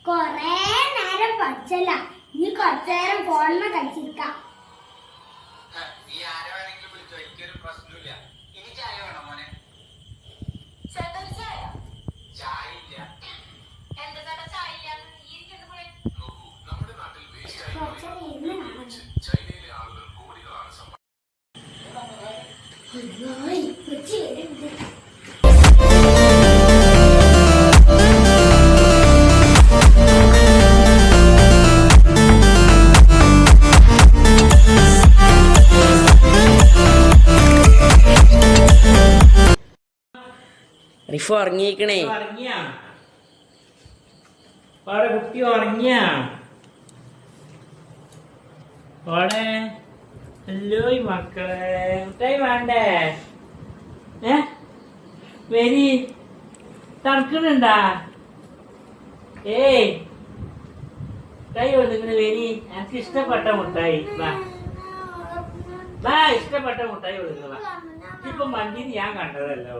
കൊറേ നേരം പഠിച്ചല്ല, നീ കുറച്ചേരം ഫോണിൽ കളിച്ചിരിക്കാം. റിഫു ഉറങ്ങിക്കണേ. കുട്ടി ഉറങ്ങിയ ഹലോ മക്കളെ, മുട്ടായി വേണ്ടേ? വരി, തണുക്കുന്നുണ്ടാ? ഏയ് കൈ ഒതുങ്ങണ വരി, എനിക്ക് ഇഷ്ടപ്പെട്ട മുട്ടായി. ഇഷ്ടപ്പെട്ട മുട്ടായി കൊടുക്കുക. ഇപ്പൊ മന്തി ഞാൻ കണ്ടതല്ലോ.